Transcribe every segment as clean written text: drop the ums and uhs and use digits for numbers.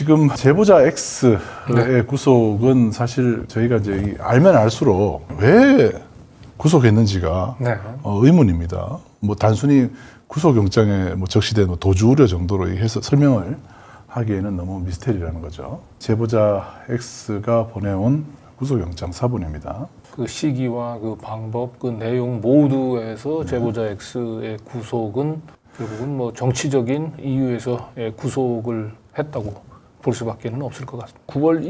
지금 제보자 X의 네. 구속은 사실 저희가 이제 알면 알수록 왜 구속했는지가 네. 의문입니다. 뭐 단순히 구속영장에 뭐 적시된 뭐 도주 우려 정도로 해서 설명을 하기에는 너무 미스테리라는 거죠. 제보자 X가 보내온 구속영장 사본입니다. 그 시기와 그 방법, 그 내용 모두에서 제보자 X의 구속은 결국은 뭐 정치적인 이유에서 구속을 했다고 볼 수밖에는 없을 것 같습니다. 9월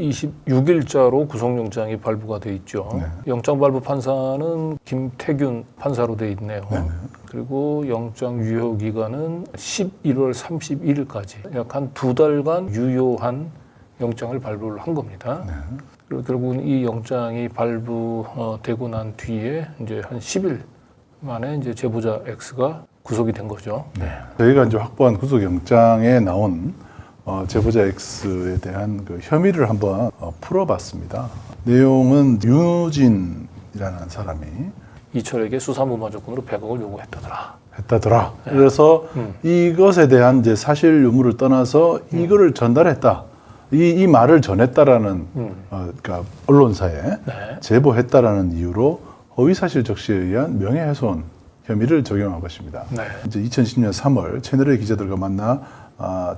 26일자로 구속영장이 발부가 돼 있죠. 네. 영장 발부 판사는 김태균 판사로 돼 있네요. 네네. 그리고 영장 유효 기간은 11월 31일까지 약 한 2달간 유효한 영장을 발부를 한 겁니다. 네. 그리고 결국은 이 영장이 발부되고 난 뒤에 이제 한 10일 만에 이제 제보자 X가 구속이 된 거죠. 저희가 이제 확보한 구속영장에 나온 제보자 X에 대한 그 혐의를 한번 풀어봤습니다. 내용은 윤우진이라는 사람이 이철에게 수사무마 조건으로 100억을 요구했다더라. 했다더라. 그래서 이것에 대한 이제 사실 유무를 떠나서 이거를 전달했다. 이 말을 전했다라는 그러니까 언론사에 네. 제보했다라는 이유로 허위사실 적시에 의한 명예훼손 혐의를 적용한 것입니다. 네. 이제 2010년 3월 채널A 기자들과 만나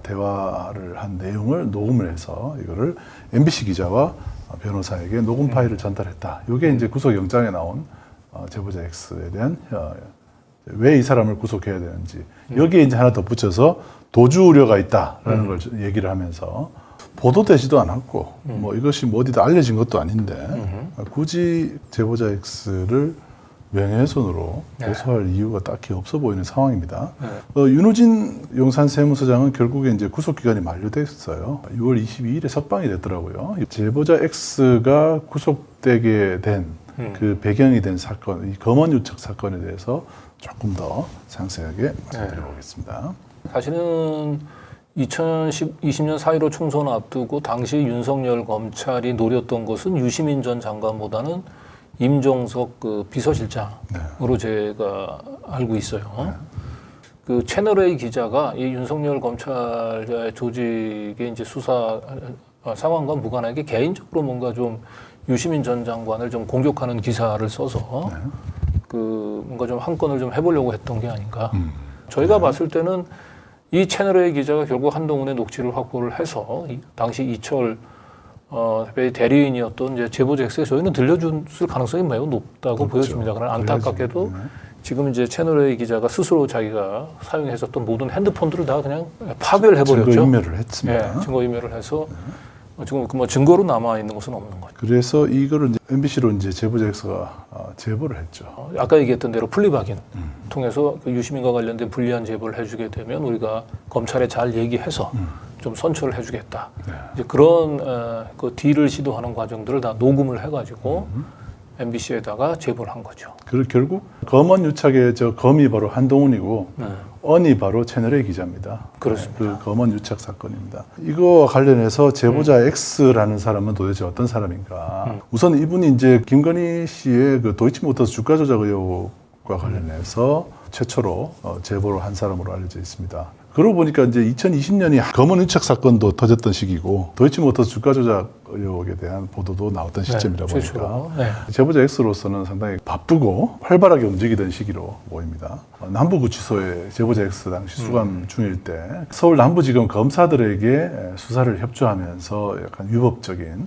대화를 한 내용을 녹음을 해서 이거를 MBC 기자와 변호사에게 녹음 파일을 전달했다. 이게 이제 구속영장에 나온 제보자 X에 대한 왜 이 사람을 구속해야 되는지 여기에 이제 하나 더 붙여서 도주 우려가 있다라는 걸 얘기를 하면서 보도되지도 않았고 뭐 이것이 뭐 어디다 알려진 것도 아닌데 굳이 제보자 X를 명예훼손으로 고소할 이유가 딱히 없어 보이는 상황입니다. 윤우진 용산세무서장은 결국에 이제 구속기간이 만료됐어요. 6월 22일에 석방이 됐더라고요. 제보자 X가 구속되게 된 그 배경이 된 사건, 이 검언 유착 사건에 대해서 조금 더 상세하게 말씀드려보겠습니다. 사실은 2020년 4.15 총선 앞두고 당시 윤석열 검찰이 노렸던 것은 유시민 전 장관보다는 임종석 그 비서실장으로 제가 알고 있어요. 그 채널A 기자가 이 윤석열 검찰 조직의 이제 수사 상황과 무관하게 개인적으로 뭔가 좀 유시민 전 장관을 좀 공격하는 기사를 써서 그 뭔가 좀 한 건을 좀 해보려고 했던 게 아닌가. 저희가 봤을 때는 이 채널A 기자가 결국 한동훈의 녹취를 확보를 해서 당시 이철 대리인이었던 이제 제보자 X에 저희는 들려줬을 가능성이 매우 높다고 보여집니다. 그러나 안타깝게도 지금 이제 채널A 기자가 스스로 자기가 사용했었던 모든 핸드폰들을 다 그냥 파괴를 해버렸죠. 증거인멸을 했습니다. 증거인멸을 해서 지금 뭐 증거로 남아 있는 것은 없는 거죠. 그래서 이거를 이제 MBC로 이제 제보자 X가 제보를 했죠. 아까 얘기했던 대로 플리바긴 통해서 그 유시민과 관련된 불리한 제보를 해주게 되면 우리가 검찰에 잘 얘기해서 좀 선처를 해주겠다. 이제 그런 그 딜을 시도하는 과정들을 다 녹음을 해가지고 MBC에다가 제보를 한 거죠. 그리고 결국 검언 유착의 저 검이 바로 한동훈이고 언이 바로 채널A 기자입니다. 그렇습니다. 그 검언 유착 사건입니다. 이거와 관련해서 제보자 X라는 사람은 도대체 어떤 사람인가? 우선 이분이 이제 김건희 씨의 그 도이치모터스 주가 조작 의혹과 관련해서 최초로 제보를 한 사람으로 알려져 있습니다. 그러고 보니까 이제 2020년이 검언 유착 사건도 터졌던 시기고 도이치모터스 주가 조작 의혹에 대한 보도도 나왔던 시점이라 보니까 제보자 X로서는 상당히 바쁘고 활발하게 움직이던 시기로 보입니다. 남부구치소에 제보자 X 당시 수감 중일 때 서울 남부지검 검사들에게 수사를 협조하면서 약간 위법적인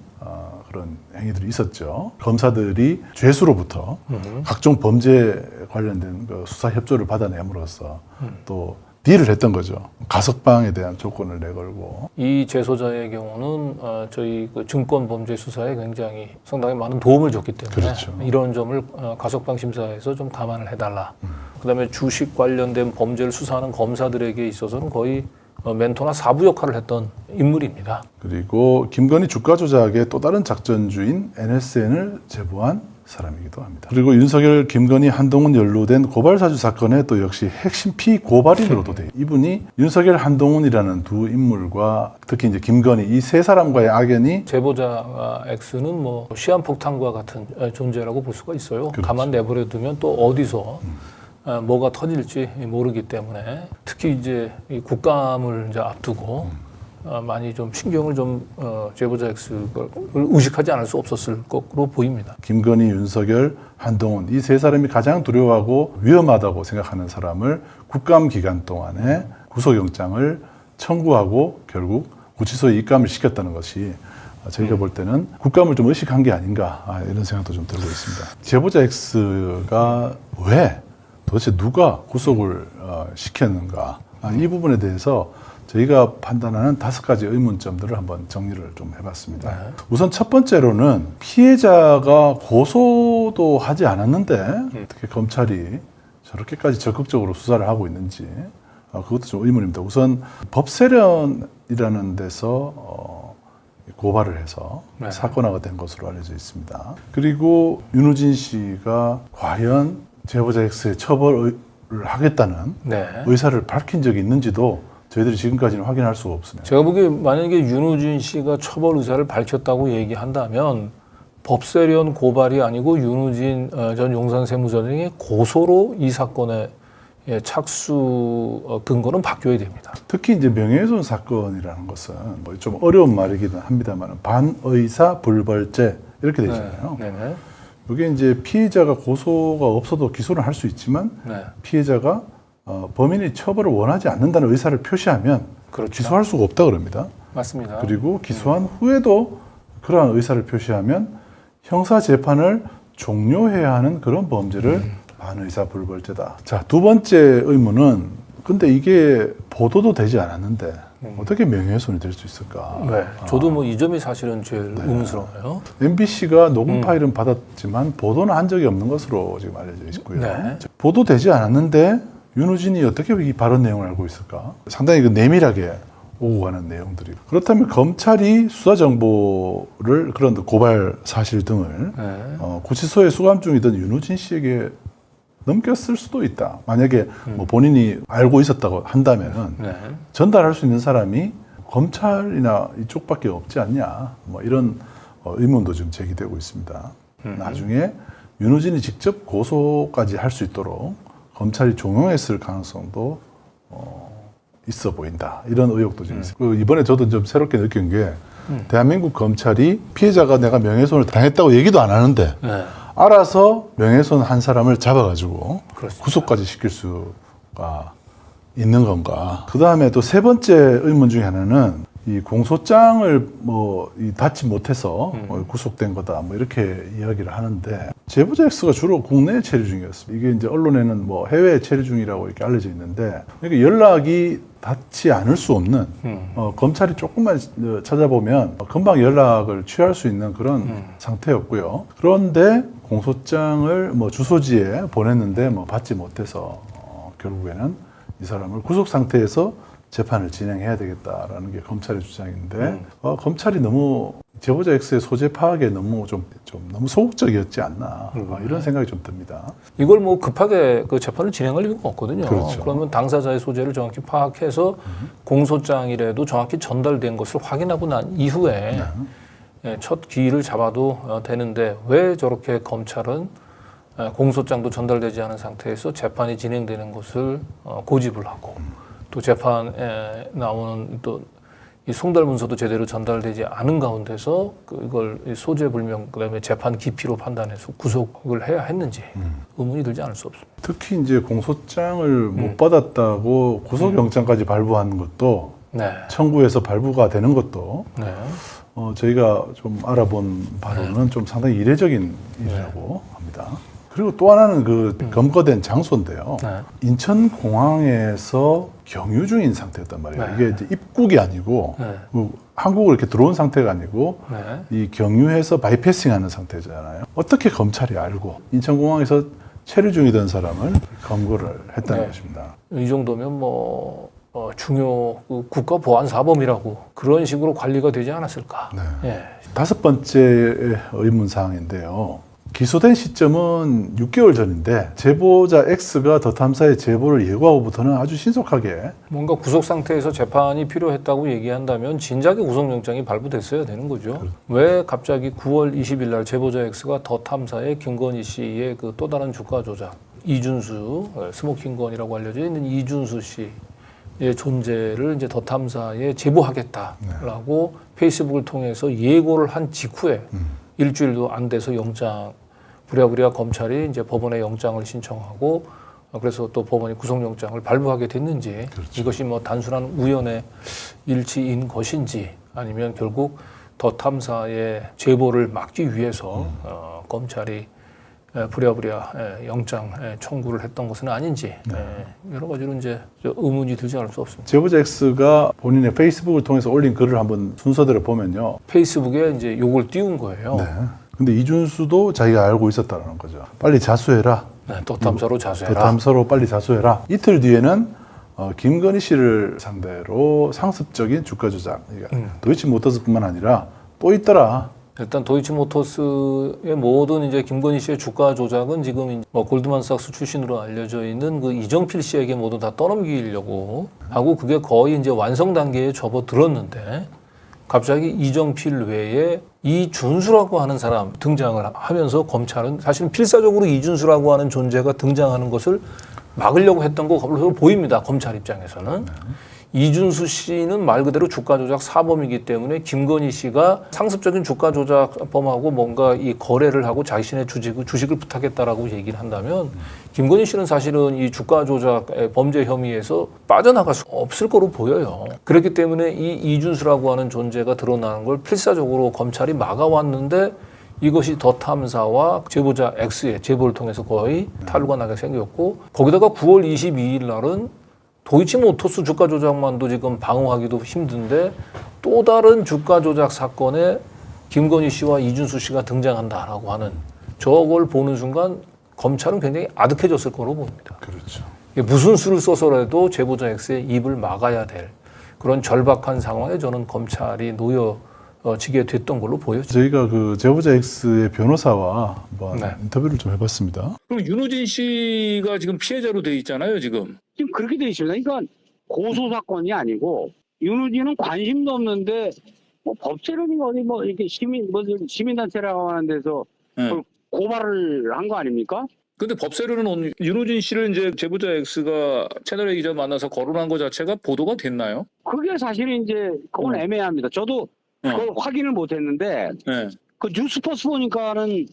그런 행위들이 있었죠. 검사들이 죄수로부터 각종 범죄 관련된 그 수사 협조를 받아내므로써 또 딜을 했던 거죠. 가석방에 대한 조건을 내걸고. 이 재소자의 경우는 저희 그 증권 범죄 수사에 굉장히 상당히 많은 도움을 줬기 때문에 그렇죠. 이런 점을 가석방 심사에서 좀 감안을 해달라. 그다음에 주식 관련된 범죄를 수사하는 검사들에게 있어서는 거의 멘토나 사부 역할을 했던 인물입니다. 그리고 김건희 주가 조작의 또 다른 작전주인 NSN을 제보한 사람이기도 합니다. 그리고 윤석열, 김건희, 한동훈 연루된 고발사주 사건의 또 역시 핵심 피고발인으로도 돼요. 이분이 윤석열, 한동훈이라는 두 인물과 특히 이제 김건희 이 세 사람과의 악연이 제보자 X는 뭐 시한폭탄과 같은 존재라고 볼 수가 있어요. 그렇죠. 가만 내버려 두면 또 어디서 뭐가 터질지 모르기 때문에 특히 이제 이 국감을 이제 앞두고 많이 좀 신경을 좀 제보자 X를 의식하지 않을 수 없었을 것으로 보입니다. 김건희, 윤석열, 한동훈 이 세 사람이 가장 두려워하고 위험하다고 생각하는 사람을 국감 기간 동안에 구속영장을 청구하고 결국 구치소에 입감을 시켰다는 것이 저희가 볼 때는 국감을 좀 의식한 게 아닌가 이런 생각도 좀 들고 있습니다. 제보자 X가 왜 도대체 누가 구속을 시켰는가 이 부분에 대해서 저희가 판단하는 5가지 의문점들을 한번 정리를 좀 해봤습니다. 네. 우선 첫 번째로는 피해자가 고소도 하지 않았는데 어떻게 검찰이 저렇게까지 적극적으로 수사를 하고 있는지 그것도 좀 의문입니다. 우선 법세련이라는 데서 고발을 해서 네. 사건화가 된 것으로 알려져 있습니다. 그리고 윤우진 씨가 과연 제보자 X의 처벌을 하겠다는 네. 의사를 밝힌 적이 있는지도 저희들이 지금까지는 확인할 수가 없습니다. 제가 보기에 만약에 윤우진 씨가 처벌 의사를 밝혔다고 얘기한다면 법세련 고발이 아니고 윤우진 전 용산세무서장의 고소로 이 사건의 착수 근거는 바뀌어야 됩니다. 특히 이제 명예훼손 사건이라는 것은 뭐 좀 어려운 말이기는 합니다만 반의사 불벌죄 이렇게 되잖아요. 네. 네네. 이게 이제 피해자가 고소가 없어도 기소를 할 수 있지만 네. 피해자가 범인이 처벌을 원하지 않는다는 의사를 표시하면 그렇죠. 기소할 수가 없다 그럽니다. 맞습니다. 그리고 기소한 후에도 그러한 의사를 표시하면 형사 재판을 종료해야 하는 그런 범죄를 반의사 불벌죄다. 자, 두 번째 의문은 근데 이게 보도도 되지 않았는데 어떻게 명예훼손이 될 수 있을까? 네. 저도 뭐 이 점이 사실은 제일 의문스러워요. MBC가 녹음 파일은 받았지만 보도는 한 적이 없는 것으로 지금 알려져 있고요. 네. 보도되지 않았는데 윤우진이 어떻게 이 발언 내용을 알고 있을까? 상당히 그 내밀하게 오고 가는 내용들이. 그렇다면 검찰이 수사 정보를 그런 고발 사실 등을 네. 구치소에 수감 중이던 윤우진 씨에게 넘겼을 수도 있다. 만약에 뭐 본인이 알고 있었다고 한다면은 네. 전달할 수 있는 사람이 검찰이나 이쪽밖에 없지 않냐. 뭐 이런 의문도 지금 제기되고 있습니다. 나중에 윤우진이 직접 고소까지 할 수 있도록 검찰이 종용했을 가능성도 있어 보인다. 이런 의혹도 지금 있어요. 이번에 저도 좀 새롭게 느낀 게 대한민국 검찰이 피해자가 내가 명예훼손을 당했다고 얘기도 안 하는데 네. 알아서 명예훼손 한 사람을 잡아가지고 그렇습니다. 구속까지 시킬 수가 있는 건가. 그 다음에 또 세 번째 의문 중에 하나는 이 공소장을 닫지 못해서 구속된 거다. 뭐 이렇게 이야기를 하는데 제보자 X가 주로 국내에 체류 중이었습니다. 이게 이제 언론에는 뭐 해외에 체류 중이라고 이렇게 알려져 있는데 그러니까 연락이 닿지 않을 수 없는 검찰이 조금만 찾아보면 금방 연락을 취할 수 있는 그런 상태였고요. 그런데 공소장을 뭐 주소지에 보냈는데 뭐 받지 못해서 결국에는 이 사람을 구속 상태에서 재판을 진행해야 되겠다라는 게 검찰의 주장인데 검찰이 너무 제보자 X의 소재 파악에 너무 좀 너무 소극적이었지 않나 이런 생각이 좀 듭니다. 이걸 뭐 급하게 그 재판을 진행할 이유가 없거든요. 그렇죠. 그러면 당사자의 소재를 정확히 파악해서 공소장이라도 정확히 전달된 것을 확인하고 난 이후에 첫 기일을 잡아도 되는데 왜 저렇게 검찰은 공소장도 전달되지 않은 상태에서 재판이 진행되는 것을 고집을 하고 또 재판에 나오는 또 이 송달문서도 제대로 전달되지 않은 가운데서 이걸 소재 불명 그다음에 재판 기피로 판단해서 구속을 해야 했는지 의문이 들지 않을 수 없습니다. 특히 이제 공소장을 못 받았다고 구속영장까지 발부하는 것도 네. 청구해서 발부가 되는 것도 네. 저희가 좀 알아본 바로는 좀 상당히 이례적인 일이라고 합니다. 그리고 또 하나는 그 검거된 장소인데요. 네. 인천공항에서 경유 중인 상태였단 말이에요. 네. 이게 이제 입국이 아니고 네. 한국으로 이렇게 들어온 상태가 아니고 네. 이 경유해서 바이패싱하는 상태잖아요. 어떻게 검찰이 알고 인천공항에서 체류 중이던 사람을 검거를 했다는 네. 것입니다. 이 정도면 뭐 중요 국가보안사범이라고 그런 식으로 관리가 되지 않았을까. 네. 예. 5번째 의문사항인데요. 기소된 시점은 6개월 전인데 제보자 X가 더 탐사의 제보를 예고하고부터는 아주 신속하게 뭔가 구속 상태에서 재판이 필요했다고 얘기한다면 진작에 구속영장이 발부됐어야 되는 거죠. 왜 갑자기 9월 20일 날 제보자 X가 더 탐사의 김건희 씨의 그 또 다른 주가 조작 이준수 스모킹건이라고 알려져 있는 이준수 씨 존재를 이제 더 탐사에 제보하겠다라고 페이스북을 통해서 예고를 한 직후에 일주일도 안 돼서 영장 부랴부랴 검찰이 이제 법원에 영장을 신청하고 그래서 또 법원이 구속영장을 발부하게 됐는지 그렇죠. 이것이 뭐 단순한 우연의 일치인 것인지 아니면 결국 더 탐사의 제보를 막기 위해서 검찰이 부랴부랴 영장 청구를 했던 것은 아닌지 여러 가지로 이제 의문이 들지 않을 수 없습니다. 제보자 X가 본인의 페이스북을 통해서 올린 글을 한번 순서대로 보면요. 페이스북에 이제 요걸 띄운 거예요. 네. 근데 이준수도 자기가 알고 있었다는 거죠. 빨리 자수해라. 네, 더 탐사로 자수해라. 더 탐사로 빨리 자수해라. 이틀 뒤에는 김건희 씨를 상대로 상습적인 주가 조작. 도이치모터스뿐만 아니라 또 있더라. 일단 도이치모터스의 모든 이제 김건희 씨의 주가 조작은 지금 뭐 골드만삭스 출신으로 알려져 있는 그 이정필 씨에게 모두 다 떠넘기려고 하고 그게 거의 이제 완성 단계에 접어들었는데 갑자기 이정필 외에 이준수라고 하는 사람 등장을 하면서 검찰은 사실은 필사적으로 이준수라고 하는 존재가 등장하는 것을 막으려고 했던 것으로 보입니다. 검찰 입장에서는. 이준수 씨는 말 그대로 주가 조작 사범이기 때문에 김건희 씨가 상습적인 주가 조작범하고 뭔가 이 거래를 하고 자신의 주식을 부탁했다라고 얘기를 한다면 김건희 씨는 사실은 이 주가 조작 범죄 혐의에서 빠져나갈 수 없을 거로 보여요. 그렇기 때문에 이 이준수라고 하는 존재가 드러나는 걸 필사적으로 검찰이 막아왔는데 이것이 더 탐사와 제보자 X의 제보를 통해서 거의 탄로가 나게 생겼고 거기다가 9월 22일 날은 도이치모터스 주가 조작만도 지금 방어하기도 힘든데 또 다른 주가 조작 사건에 김건희 씨와 이준수 씨가 등장한다라고 하는 저걸 보는 순간 검찰은 굉장히 아득해졌을 거로 보입니다. 그렇죠. 무슨 수를 써서라도 제보자 X의 입을 막아야 될 그런 절박한 상황에 저는 검찰이 놓여지게 됐던 걸로 보여져요. 저희가 그 제보자 X의 변호사와 한번 네. 인터뷰를 좀 해봤습니다. 그럼 윤호진 씨가 지금 피해자로 돼 있잖아요, 지금. 지금 그렇게 돼 있습니다. 그러니까 고소 사건이 아니고 윤우진은 관심도 없는데 뭐 법제론이 어디 뭐 이렇게 시민단체라고 하는 데서 그걸 고발을 한 거 아닙니까? 근데 법세로는 오늘 윤호진 씨를 이제 제보자 X가 채널A 기자 만나서 거론한 것 자체가 보도가 됐나요? 그게 사실은 이제 그건 애매합니다. 저도 그걸 확인을 못했는데 네. 그 뉴스포스 보니까는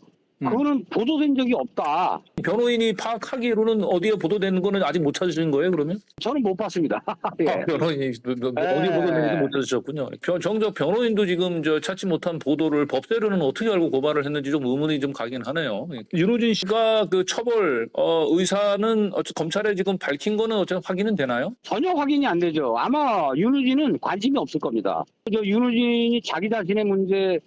그거는 보도된 적이 없다. 변호인이 파악하기로는 어디에 보도되는 거는 아직 못 찾으신 거예요, 그러면? 저는 못 봤습니다. 예. 변호인이 어디에 보도되는지 못 찾으셨군요. 정작 변호인도 지금 찾지 못한 보도를 법세로는 어떻게 알고 고발을 했는지 좀 의문이 좀 가긴 하네요. 윤호진 씨가 그 처벌 의사는 검찰에 지금 밝힌 거는 어쨌든 확인은 되나요? 전혀 확인이 안 되죠. 아마 윤우진은 관심이 없을 겁니다. 윤우진이 자기 자신의 문제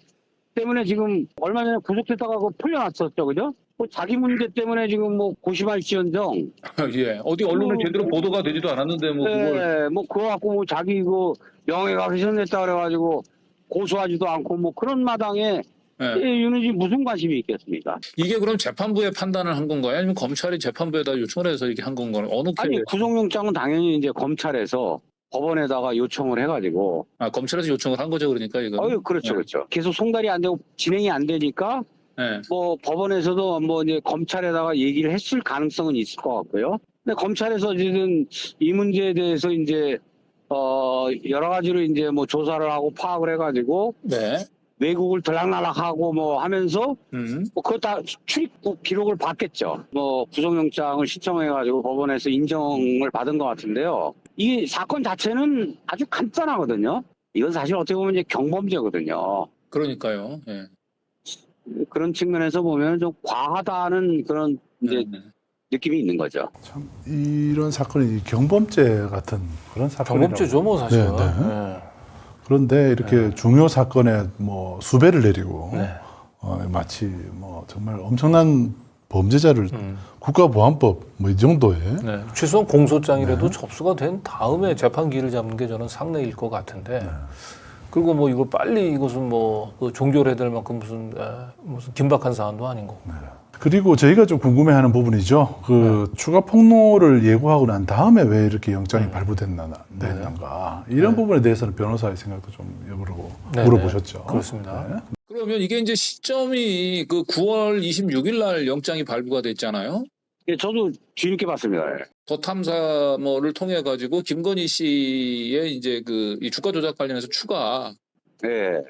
때문에 지금 얼마 전에 구속됐다가 풀려났었죠, 그죠? 뭐 자기 문제 때문에 지금 뭐 고심할지언정. 예. 어디 언론에 제대로 보도가 되지도 않았는데 뭐 그걸. 네, 뭐 그거 갖고 뭐 자기 그 명예가 훼손됐다 그래가지고 고소하지도 않고 뭐 그런 마당에 윤우진 무슨 관심이 있겠습니까? 이게 그럼 재판부의 판단을 한 건가요? 아니면 검찰이 재판부에다 요청을 해서 이렇게 한 건가요? 어느 아니 구속영장은 당연히 이제 검찰에서 법원에다가 요청을 해가지고. 검찰에서 요청을 한 거죠, 그러니까 이거. 그렇죠, 그렇죠. 계속 송달이 안 되고 진행이 안 되니까 뭐 법원에서도 뭐 이제 검찰에다가 얘기를 했을 가능성은 있을 것 같고요. 근데 검찰에서 어쨌든 이 문제에 대해서 이제 여러 가지로 이제 뭐 조사를 하고 파악을 해가지고 외국을 들락날락하고 뭐 하면서 뭐 그거 다 출입국 기록을 받겠죠. 뭐 구속영장을 신청해가지고 법원에서 인정을 받은 것 같은데요. 이 사건 자체는 아주 간단하거든요. 이건 사실 어떻게 보면 이제 경범죄거든요. 그러니까요. 예. 그런 측면에서 보면 좀 과하다는 그런 이제 느낌이 있는 거죠. 참 이런 사건이 경범죄 같은 그런 사건이라고. 경범죄죠, 뭐 사실은. 네. 그런데 이렇게 중요 사건에 뭐 수배를 내리고 마치 뭐 정말 엄청난 범죄자를 국가보안법 뭐 이 정도의 최소한 공소장이라도 접수가 된 다음에 재판기를 잡는 게 저는 상례일 것 같은데 그리고 뭐 이걸 빨리 이것은 뭐 종결해야 될 만큼 무슨 긴박한 사안도 아닌 거고. 그리고 저희가 좀 궁금해하는 부분이죠. 추가 폭로를 예고하고 난 다음에 왜 이렇게 영장이 발부됐는가 이런 부분에 대해서는 변호사의 생각도 좀 물어보셨죠. 그렇습니다. 그러면 이게 이제 시점이 그 9월 26일 날 영장이 발부가 됐잖아요. 예, 저도 뒤늦게 봤습니다. 더 탐사를 통해 가지고 김건희 씨의 이제 이 주가 조작 관련해서 추가 예.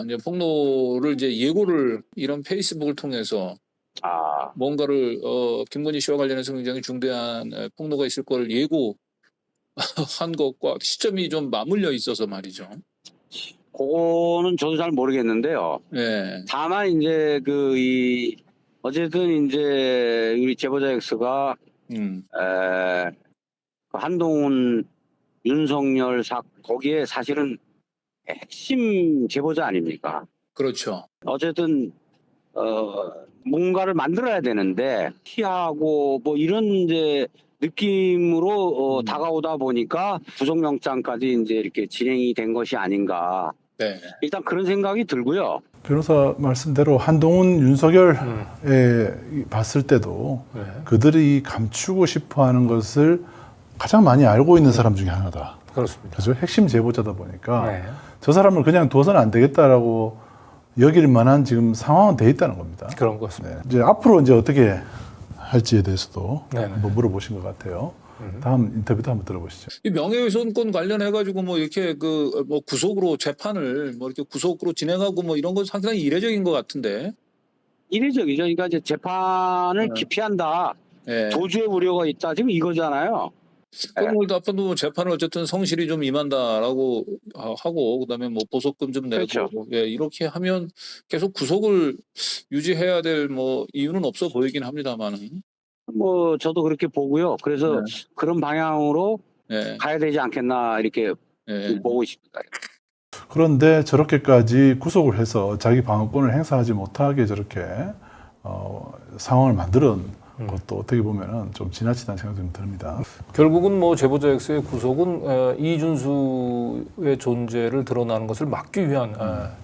이제 폭로를 이제 예고를 이런 페이스북을 통해서 뭔가를 김건희 씨와 관련해서 굉장히 중대한 폭로가 있을 걸 예고한 것과 시점이 좀 맞물려 있어서 말이죠. 그거는 저도 잘 모르겠는데요. 예. 다만 이제 어쨌든 이제 우리 제보자 X가 한동훈 윤석열 거기에 사실은 핵심 제보자 아닙니까? 그렇죠. 어쨌든 뭔가를 만들어야 되는데 피하고 뭐 이런 이제 느낌으로 다가오다 보니까 구속영장까지 이제 이렇게 진행이 된 것이 아닌가. 네. 일단 그런 생각이 들고요. 변호사 말씀대로 한동훈, 윤석열에 봤을 때도 네. 그들이 감추고 싶어하는 것을 가장 많이 알고 있는 사람 중에 하나다. 그렇습니다. 그죠? 핵심 제보자다 보니까 네. 저 사람을 그냥 둬서는 안 되겠다라고 여길 만한 지금 상황은 돼 있다는 겁니다. 그런 것 같습니다. 네. 이제 앞으로 이제 어떻게 할지에 대해서도 네네. 한번 물어보신 것 같아요. 다음 인터뷰도 한번 들어보시죠. 이 명예훼손권 관련해 가지고 뭐 이렇게 뭐 구속으로 재판을 뭐 이렇게 구속으로 진행하고 뭐 이런 건 상당히 이례적인 것 같은데. 이례적이죠. 그러니까 이제 재판을 기피한다. 예. 도주의 우려가 있다. 지금 이거잖아요. 그럼 오늘 앞으로 재판을 어쨌든 성실히 좀 임한다라고 하고 그다음에 뭐 보석금 좀 내고 그렇죠. 예, 이렇게 하면 계속 구속을 유지해야 될 뭐 이유는 없어 보이긴 합니다만은. 뭐 저도 그렇게 보고요. 그래서 그런 방향으로 예. 가야 되지 않겠나 이렇게 보고 있습니다. 그런데 저렇게까지 구속을 해서 자기 방어권을 행사하지 못하게 저렇게 상황을 만드는 것도 어떻게 보면은 좀 지나치다는 생각이 좀 듭니다. 결국은 뭐 제보자 X의 구속은 이준수의 존재를 드러나는 것을 막기 위한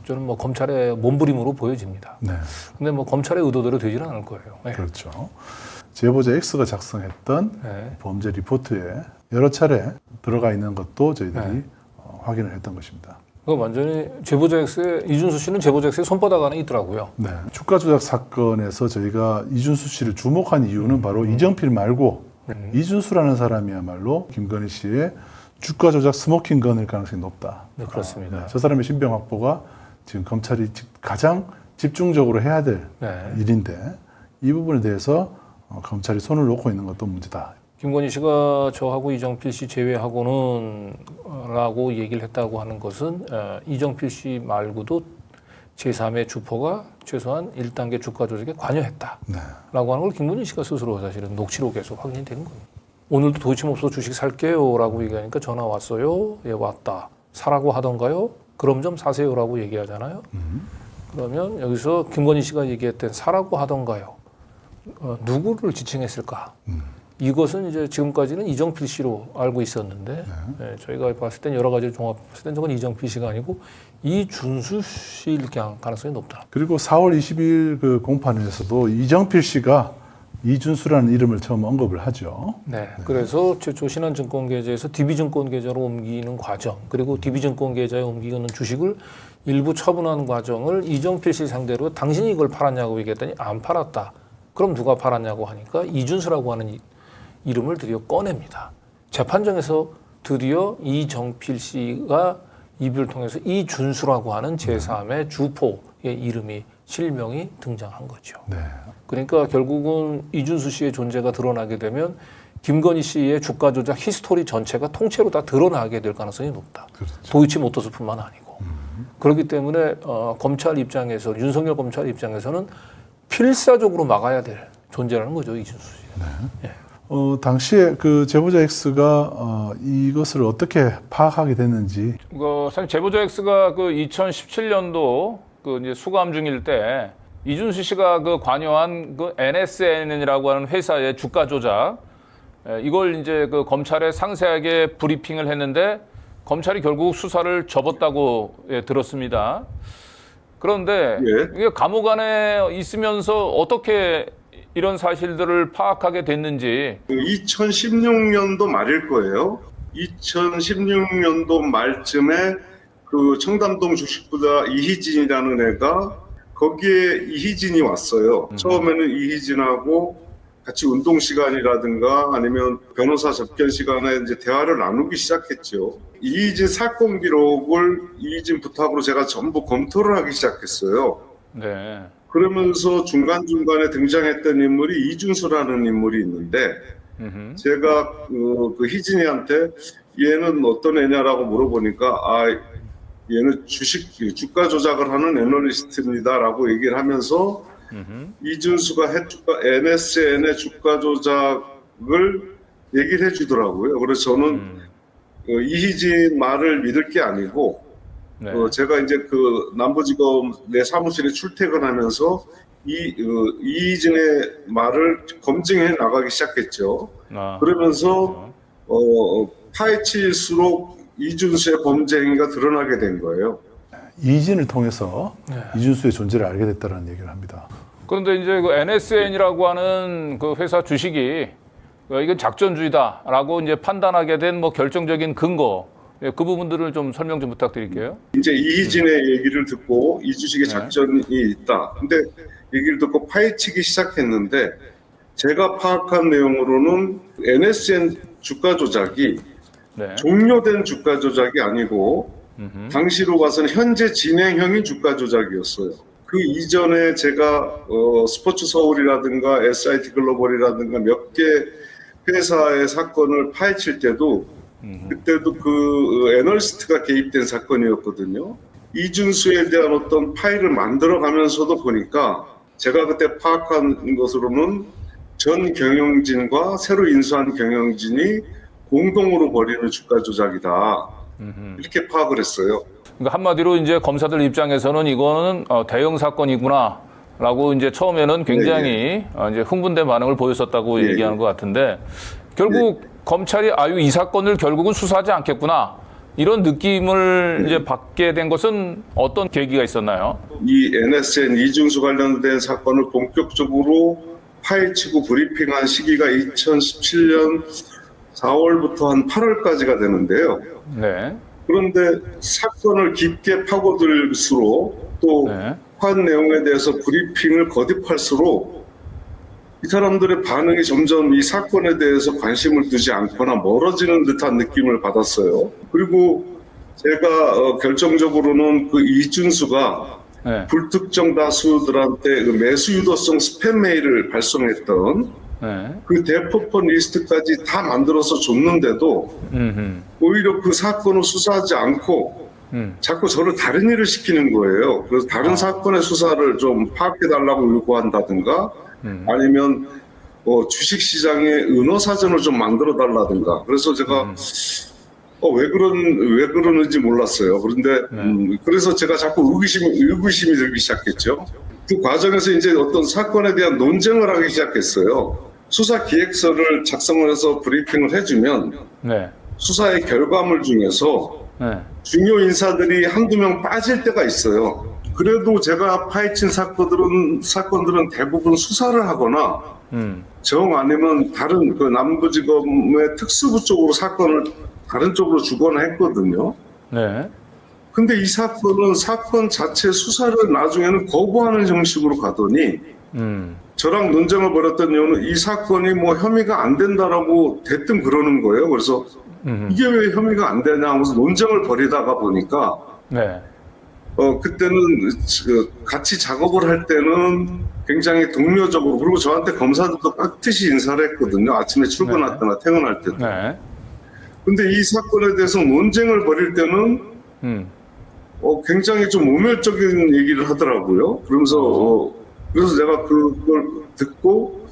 저는 뭐 검찰의 몸부림으로 보여집니다. 네. 근데 뭐 검찰의 의도대로 되지는 않을 거예요. 네. 그렇죠. 제보자 X가 작성했던 네. 범죄 리포트에 여러 차례 들어가 있는 것도 저희들이 확인을 했던 것입니다. 그 완전히 제보자 X의 이준수 씨는 제보자 X의 손바닥 안에 있더라고요. 네. 주가 조작 사건에서 저희가 이준수 씨를 주목한 이유는 바로 이정필 말고 이준수라는 사람이야말로 김건희 씨의 주가 조작 스모킹 건일 가능성이 높다. 네, 그렇습니다. 네. 저 사람의 신병 확보가 지금 검찰이 가장 집중적으로 해야 될 일인데 이 부분에 대해서 검찰이 손을 놓고 있는 것도 문제다. 김건희 씨가 저하고 이정필 씨 제외하고는 라고 얘기를 했다고 하는 것은 이정필 씨 말고도 제3의 주포가 최소한 1단계 주가 조작에 관여했다 라고 하는 걸 김건희 씨가 스스로 사실은 녹취로 계속 확인이 되는 겁니다. 오늘도 도이치모터 주식 살게요 라고 얘기하니까 전화 왔어요. 예, 왔다. 사라고 하던가요? 그럼 좀 사세요 라고 얘기하잖아요. 그러면 여기서 김건희 씨가 얘기했던 사라고 하던가요? 누구를 지칭했을까? 이것은 이제 지금까지는 이정필 씨로 알고 있었는데 저희가 봤을 땐 여러 가지를 종합했을 땐 저건 이정필 씨가 아니고 이준수 씨일 가능성이 높다. 그리고 4월 20일 그 공판에서도 이정필 씨가 이준수라는 이름을 처음 언급을 하죠. 네. 그래서 최초 신한증권 계좌에서 DB증권 계좌로 옮기는 과정, 그리고 DB증권 계좌에 옮기는 주식을 일부 처분하는 과정을 이정필 씨 상대로 당신이 이걸 팔았냐고 얘기했더니 안 팔았다. 그럼 누가 팔았냐고 하니까 이준수라고 하는 이름을 드디어 꺼냅니다. 재판정에서 드디어 이정필 씨가 입을 통해서 이준수라고 하는 제3의 주포의 이름이 실명이 등장한 거죠. 네. 그러니까 결국은 이준수 씨의 존재가 드러나게 되면 김건희 씨의 주가 조작 히스토리 전체가 통째로 다 드러나게 될 가능성이 높다. 그렇죠. 도이치모터스뿐만 아니고. 그렇기 때문에 검찰 입장에서 윤석열 검찰 입장에서는 필사적으로 막아야 될 존재라는 거죠, 이준수 씨. 네. 당시에 그 제보자 X가 이것을 어떻게 파악하게 됐는지. 사실 제보자 X가 그 2017년도 그 이제 수감 중일 때 이준수 씨가 그 관여한 그 NSN이라고 하는 회사의 주가 조작 이걸 이제 그 검찰에 상세하게 브리핑을 했는데 검찰이 결국 수사를 접었다고 들었습니다. 그런데 이게 감옥 안에 있으면서 어떻게 이런 사실들을 파악하게 됐는지. 2016년도 말일 거예요. 2016년도 말쯤에 그 청담동 주식부자 이희진이라는 애가 거기에 이희진이 왔어요. 처음에는 이희진하고 같이 운동 시간이라든가 아니면 변호사 접견 시간에 이제 대화를 나누기 시작했죠. 이희진 사건 기록을 이희진 부탁으로 제가 전부 검토를 하기 시작했어요. 네. 그러면서 중간중간에 등장했던 인물이 이준수라는 인물이 있는데 제가 그 희진이한테 얘는 어떤 애냐라고 물어보니까 얘는 주가 조작을 하는 애널리스트입니다라고 얘기를 하면서 이준수가 NSN의 주가 조작을 얘기를 해주더라고요. 그래서 저는 이희진 말을 믿을 게 아니고 네. 제가 이제 그 남부지검 내 사무실에 출퇴근하면서 이희진의 말을 검증해 나가기 시작했죠. 그러면서 파헤칠수록 이준수의 범죄 행위가 드러나게 된 거예요. 이진을 통해서 이준수의 존재를 알게 됐다는 얘기를 합니다. 그런데 이제 그 NSN이라고 하는 그 회사 주식이 이건 작전주의다라고 이제 판단하게 된 뭐 결정적인 근거, 그 부분들을 좀 설명 좀 부탁드릴게요. 이제 이희진의 얘기를 듣고 이 주식에 작전이 있다. 근데 얘기를 듣고 파헤치기 시작했는데 제가 파악한 내용으로는 NSN 주가 조작이 네. 종료된 주가 조작이 아니고 당시로 봐서는 현재 진행형인 주가 조작이었어요. 그 이전에 제가 스포츠 서울이라든가 SIT 글로벌이라든가 몇 개 회사의 사건을 파헤칠 때도 그때도 그 애널리스트가 개입된 사건이었거든요. 이준수에 대한 어떤 파일을 만들어가면서도 보니까 제가 그때 파악한 것으로는 전 경영진과 새로 인수한 경영진이 공동으로 벌이는 주가 조작이다. 이렇게 파악을 했어요. 그러니까 한마디로 이제 검사들 입장에서는 이거는 대형 사건이구나라고 이제 처음에는 굉장히 이제 흥분된 반응을 보였었다고 예. 얘기하는 것 같은데 결국 검찰이 이 사건을 결국은 수사하지 않겠구나 이런 느낌을 이제 받게 된 것은 어떤 계기가 있었나요? 이 NSN 이준수 관련된 사건을 본격적으로 파헤치고 브리핑한 시기가 2017년 4월부터 한 8월까지가 되는데요. 네. 그런데 사건을 깊게 파고들수록 또 네. 한 내용에 대해서 브리핑을 거듭할수록 이 사람들의 반응이 점점 이 사건에 대해서 관심을 두지 않거나 멀어지는 듯한 느낌을 받았어요. 그리고 제가 결정적으로는 그 이준수가 네. 불특정 다수들한테 그 매수 유도성 스팸 메일을 발송했던 네. 그 대포폰 리스트까지 다 만들어서 줬는데도 오히려 그 사건을 수사하지 않고 자꾸 저를 다른 일을 시키는 거예요. 그래서 다른 사건의 수사를 좀 파악해달라고 요구한다든가 아니면 주식시장의 은어사전을 좀 만들어달라든가. 그래서 제가 왜 그러는지 몰랐어요. 그런데 그래서 제가 자꾸 의구심이 들기 시작했죠. 그 과정에서 이제 어떤 사건에 대한 논쟁을 하기 시작했어요. 수사 기획서를 작성을 해서 브리핑을 해주면 네. 수사의 결과물 중에서 네. 중요 인사들이 한두 명 빠질 때가 있어요. 그래도 제가 파헤친 사건들은 대부분 수사를 하거나 정 아니면 다른 그 남부지검의 특수부 쪽으로 사건을 다른 쪽으로 주거나 했거든요. 네. 근데 이 사건은 사건 자체 수사를 나중에는 거부하는 형식으로 가더니 저랑 논쟁을 벌였던 이유는 이 사건이 뭐 혐의가 안 된다라고 대뜸 그러는 거예요. 그래서 이게 왜 혐의가 안 되냐 하면서 논쟁을 벌이다가 보니까 네. 그때는 같이 작업을 할 때는 굉장히 동료적으로 그리고 저한테 검사들도 깍듯이 인사를 했거든요. 아침에 출근할 때나 퇴근할 때도. 네. 근데 이 사건에 대해서 논쟁을 벌일 때는 굉장히 좀 모멸적인 얘기를 하더라고요. 그러면서 그래서 내가 그걸 듣고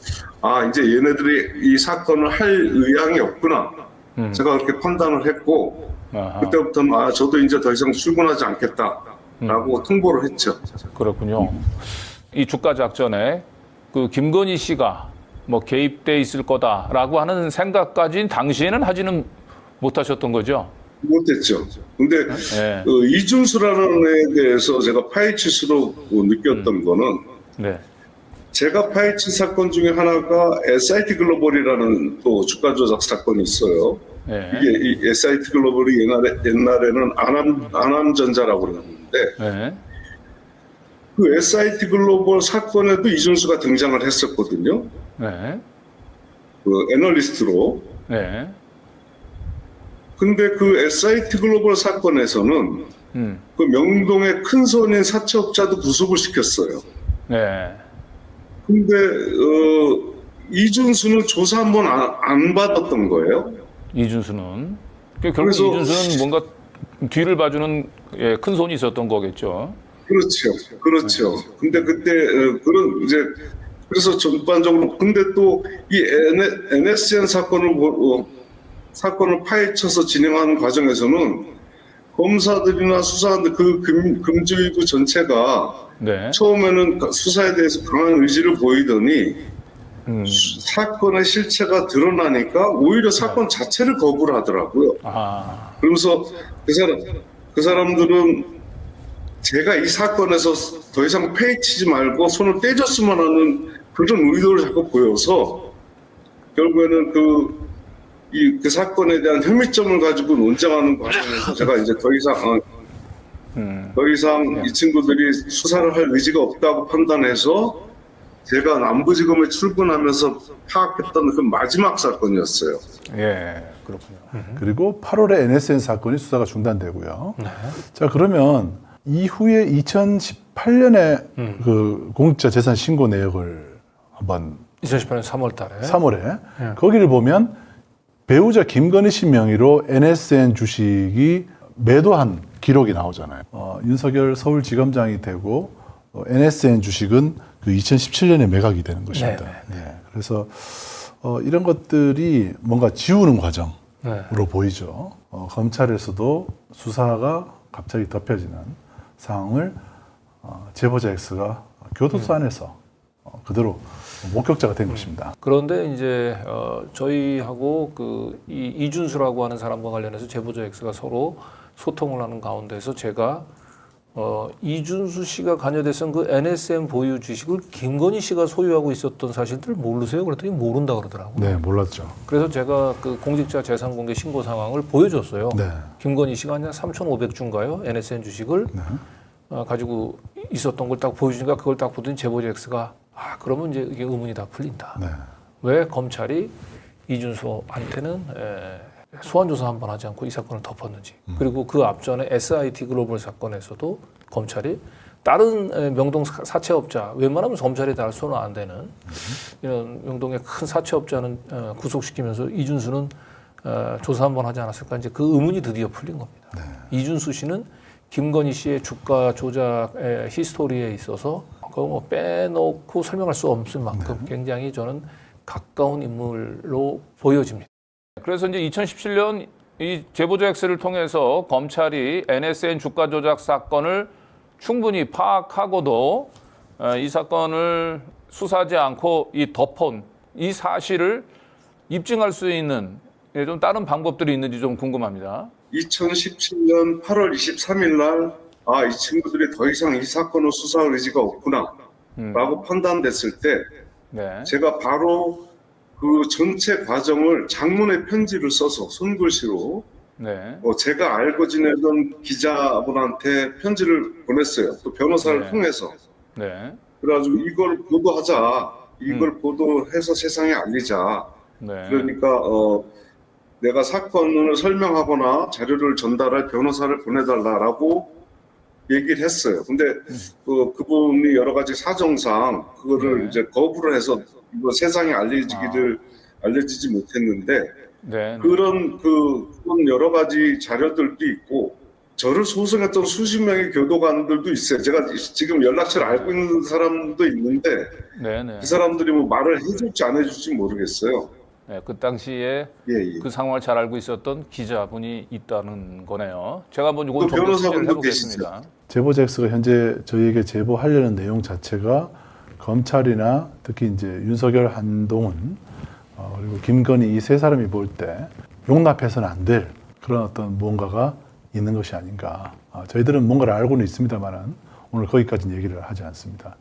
이제 얘네들이 이 사건을 할 의향이 없구나. 제가 그렇게 판단을 했고 그때부터는 저도 이제 더 이상 출근하지 않겠다라고 통보를 했죠. 그렇군요. 이 주가 작전에 그 김건희 씨가 뭐 개입돼 있을 거다라고 하는 생각까지는 당시에는 하지는 못하셨던 거죠. 못했죠. 근데 네. 이준수라는 애에 대해서 제가 파헤칠수록 느꼈던 거는 네. 제가 파헤친 사건 중에 하나가 SIT 글로벌이라는 또 주가 조작 사건이 있어요. 네. 이게 이 SIT 글로벌이 옛날에는 안암전자라고 그러는데 네. 그 SIT 글로벌 사건에도 이준수가 등장을 했었거든요. 네. 그 애널리스트로. 네. 근데 그 SIT 글로벌 사건에서는 그 명동의 큰 손인 사채업자도 구속을 시켰어요. 네. 근데 이준수는 조사 한번 안 받았던 거예요. 이준수는 결국 그래서- 이준수는 뭔가 뒤를 봐주는 큰 손이 있었던 거겠죠. 그렇죠. 근데 그때 그런 이제 그래서 전반적으로 근데 또 이 NSN 사건을 파헤쳐서 진행하는 과정에서는 검사들이나 수사관들 그 금주의부 전체가 네. 처음에는 수사에 대해서 강한 의지를 보이더니 사건의 실체가 드러나니까 오히려 사건 자체를 거부를 하더라고요. 아, 그러면서 그 사람들은 제가 이 사건에서 더 이상 패치지 말고 손을 떼줬으면 하는 그런 의도를 자꾸 보여서 결국에는 그 사건에 대한 혐의점을 가지고 논쟁하는 과정에서 제가 이제 더 이상 이 친구들이 수사를 할 의지가 없다고 판단해서 제가 남부지검에 출근하면서 파악했던 그 마지막 사건이었어요. 예, 그렇군요. 그리고 8월에 NSN 사건이 수사가 중단되고요. 자, 그러면 이후에 2018년에 그 공직자 재산 신고 내역을 한번 2018년 3월 달에 3월에 예. 거기를 보면 배우자 김건희 씨 명의로 NSN 주식이 매도한 기록이 나오잖아요. 윤석열 서울지검장이 되고 NSN 주식은 그 2017년에 매각이 되는 것입니다. 네. 그래서 이런 것들이 뭔가 지우는 과정으로 네. 보이죠. 검찰에서도 수사가 갑자기 덮여지는 상황을 제보자 X가 교도소 안에서 그대로 목격자가 된 것입니다. 그런데 이제 저희하고 이 이준수라고 하는 사람과 관련해서 제보자 X가 서로 소통을 하는 가운데서 제가 이준수 씨가 관여됐던 그 NSN 보유 주식을 김건희 씨가 소유하고 있었던 사실들 모르세요? 그랬더니 모른다 그러더라고요. 네, 몰랐죠. 그래서 제가 그 공직자 재산 공개 신고 상황을 보여줬어요. 네. 김건희 씨가 한 3,500주인가요? NSN 주식을 가지고 있었던 걸 딱 보여주니까 그걸 딱 보더니 제보자 X가 그러면 이제 이게 의문이 다 풀린다. 네. 왜 검찰이 이준수한테는 소환 조사 한 번 하지 않고 이 사건을 덮었는지. 그리고 그 앞전에 SIT 글로벌 사건에서도 검찰이 다른 명동 사채업자, 웬만하면 검찰이 다 손을 안 대는 이런 명동의 큰 사채업자는 구속시키면서 이준수는 조사 한 번 하지 않았을까. 이제 그 의문이 드디어 풀린 겁니다. 이준수 씨는 김건희 씨의 주가 조작의 히스토리에 있어서 그거 뭐 빼놓고 설명할 수 없을 만큼 굉장히 저는 가까운 인물로 보여집니다. 그래서 이제 2017년 이 제보자 X를 통해서 검찰이 NSN 주가 조작 사건을 충분히 파악하고도 이 사건을 수사하지 않고 이 덮은 이 사실을 입증할 수 있는 좀 다른 방법들이 있는지 좀 궁금합니다. 2017년 8월 23일 날 이 친구들이 더 이상 이 사건을 수사할 의지가 없구나 라고 판단됐을 때 네. 제가 바로 그 전체 과정을 장문의 편지를 써서 손글씨로 네. 제가 알고 지내던 기자분한테 편지를 보냈어요. 또 변호사를 네. 통해서. 네. 그래가지고 이걸 보도하자. 이걸 보도해서 세상에 알리자. 네. 그러니까 내가 사건을 설명하거나 자료를 전달할 변호사를 보내달라라고 얘기를 했어요. 근데 그분이 여러 가지 사정상 그거를 이제 거부를 해서 이거 세상에 알려지지 못했는데 네. 그런 여러 가지 자료들도 있고 저를 소송했던 수십 명의 교도관들도 있어요. 제가 지금 연락처를 알고 있는 사람도 있는데 네. 네. 그 사람들이 뭐 말을 해줄지 안 해줄지 모르겠어요. 네, 그 당시에 예. 그 상황을 잘 알고 있었던 기자분이 있다는 거네요. 제가 한번 이거 또 좀 더 취재를 변호사분도 해보겠습니다. 제보자 X가 현재 저희에게 제보하려는 내용 자체가 검찰이나 특히 이제 윤석열, 한동훈 그리고 김건희 이 세 사람이 볼 때 용납해서는 안 될 그런 어떤 무언가가 있는 것이 아닌가. 저희들은 뭔가를 알고는 있습니다만은 오늘 거기까지는 얘기를 하지 않습니다.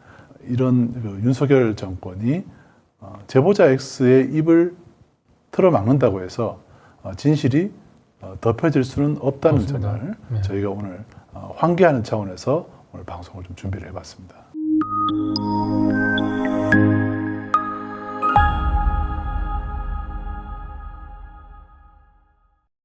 이런 윤석열 정권이 제보자 X의 입을 틀어막는다고 해서 진실이 덮여질 수는 없다는 맞습니다. 점을 네. 저희가 오늘 환기하는 차원에서 오늘 방송을 좀 준비를 해봤습니다.